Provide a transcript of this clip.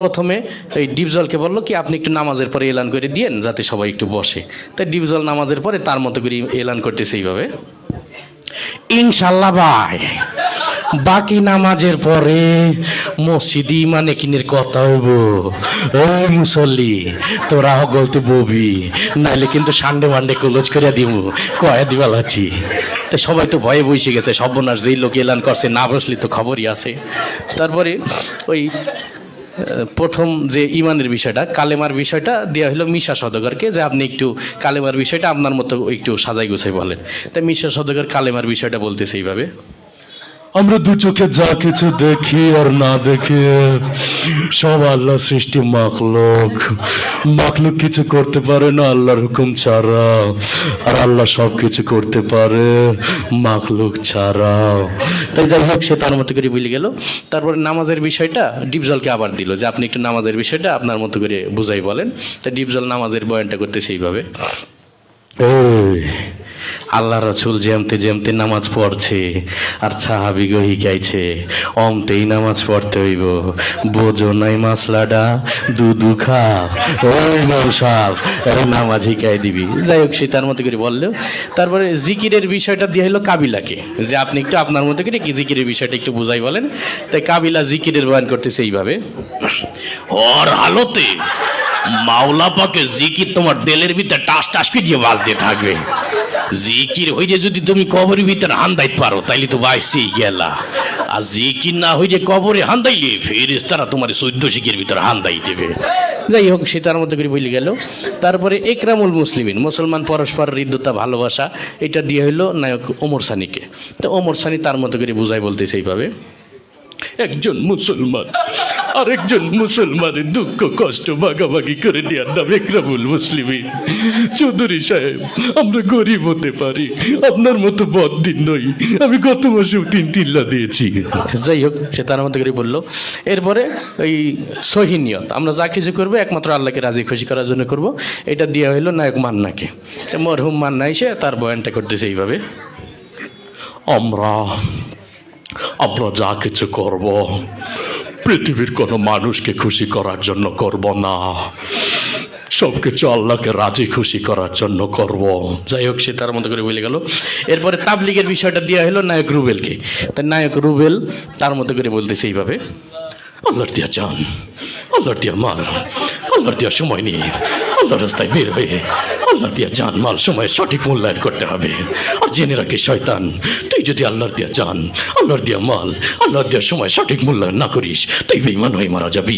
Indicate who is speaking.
Speaker 1: প্রথমে এই ডিপজলকে বললো কি আপনি একটু নামাজের পরে এলান করে দিয়েন যাতে সবাই একটু বসে। তাই ডিপজল নামাজের পরে তার মতো করে এলান করতেছে এইভাবে, ইনশাল্লাহ ভাই বাকি নামাজের পরে মসজিদি মানে কিনের কথা হইব। ওই মুসল্লি তোরা গলতে ববি, নাইলে কিন্তু সান্ডে মান্ডে ক্লোজ করে দিব, কয়া দিবা লাচ্ছি। তো সবাই তো ভয়ে বসে গেছে, সর্বনাশ যেই লোক এলান করছে না বসলে তো খবরই আছে। তারপরে ওই প্রথম যে ইমানের বিষয়টা, কালেমার বিষয়টা দেওয়া হলো মিশা সওদাগরকে, যে আপনি একটু কালেমার বিষয়টা আপনার মতো একটু সাজাই গুছাই বলেন। তাই মিশা সওদাগর কালেমার বিষয়টা বলতেছে এইভাবে,
Speaker 2: আমরা দু চোখে যা কিছু দেখি আর না দেখি সব আল্লাহ সৃষ্টি মাখলুক। মাখলুক কিছু করতে পারে না আল্লাহর হুকুম ছাড়া, আর আল্লাহ সব কিছু করতে পারে মাখলুক ছাড়া।
Speaker 1: তাই যাই হোক সে তার মতো করে বলে গেল। তারপরে নামাজের বিষয়টা ডিপজলকে আবার দিল যে আপনি একটু নামাজের বিষয়টা আপনার মতো করে বুঝাই বলেন। তা ডিপজল নামাজের বয়ানটা করতে সেইভাবে,
Speaker 2: এই
Speaker 1: আল্লাহ রাসূল যেমতে যেমতে নামাজ পড়ছে আর সাহাবী গো শিখাইছে অমতেই নামাজ পড়তে হইব, বোঝো নাই মাসলাডা দুধু খা ওই নৌসাব নামাজ শিখাই দিবি। যাই হোক সে তার মতো করে বললেও তারপরে জিকিরের বিষয়টা দিয়ে হলো কাবিলাকে, যে আপনি একটু আপনার মতো করে কি জিকিরের বিষয়টা একটু বুঝাই বলেন। তাই কাবিলা জিকিরের বয়ান করতেছে এইভাবে, ওর হালতে মাওলা পাকে জিকির তোমার দিলের ভিতরে টাস টাস দিয়ে বাজতে থাকবে। জিকির হইলে যদি তুমি কবরের ভিতরে হান্দাইতে পারো তাইলে তো বাইসেই গেলা, আর জিকির না হইলে কবরে হান্দাইলে ফেরেশতারা তোমার 14 শিখের ভিতরে হান্দাই দেবে। যাই হোক সে তার মতো করে বলে গেল। তারপরে একরামুল মুসলিমিন, মুসলমান পরস্পর হৃদ্যতা ভালোবাসা, এটা দিয়ে হইলো নায়ক ওমর সানিকে। তো ওমর সানি তার মতো করে বুঝাই বলতেছে এইভাবে, একজন মুসলমান আরেকজন মুসলমানের দুঃখ কষ্ট ভাগাভাগি করে দেওয়ার নাম একরামুল মুসলিমিন। চৌধুরী সাহেব আমরা গরিব হতে পারি, আপনার মতো বদদিন নই, আমি গত মাসেও 3 তিল্লা দিয়েছি। যাই হোক সে তার মতো করে বললো। এরপরে ওই সহিনিয়ত, আমরা যা কিছু করবো একমাত্র আল্লাহকে রাজি খুশি করার জন্য করব, এটা দেওয়া হইলো নায়ক মান্নাকে। মরহুম মান্না এসে তার বয়ানটা করতেছে এইভাবে,
Speaker 2: আমরা যা কিছু করব পৃথিবীর কোনো মানুষকে খুশি করার জন্য করব না, সবকিছু আল্লাহকে রাজি খুশি করার জন্য করব।
Speaker 1: যাই হোক সে তার মতো করে বলে গেল। এরপরে তাবলিগের বিষয়টা দেওয়া হলো নায়ক রুবেলকে। তাই নায়ক রুবেল তার মতো করে বলতেছে এইভাবে,
Speaker 2: আল্লাহর দিয়া জান, আল্লাহর দিয়া মাল, আল্লাহর দিয়া সময় নিয়ে আল্লাহর রাস্তায় বের হয়ে আল্লাহর দিয়া জান মাল সময়ের সঠিক মূল্যায়ন করতে হবে। আর জেনে রাখি শয়তান, তুই যদি আল্লাহর দিয়া জান, আল্লাহর দিয়া মাল, আল্লাহর দিয়া সময় সঠিক মূল্যায়ন না করিস তুই বেঈমান হয়ে মারা যাবি।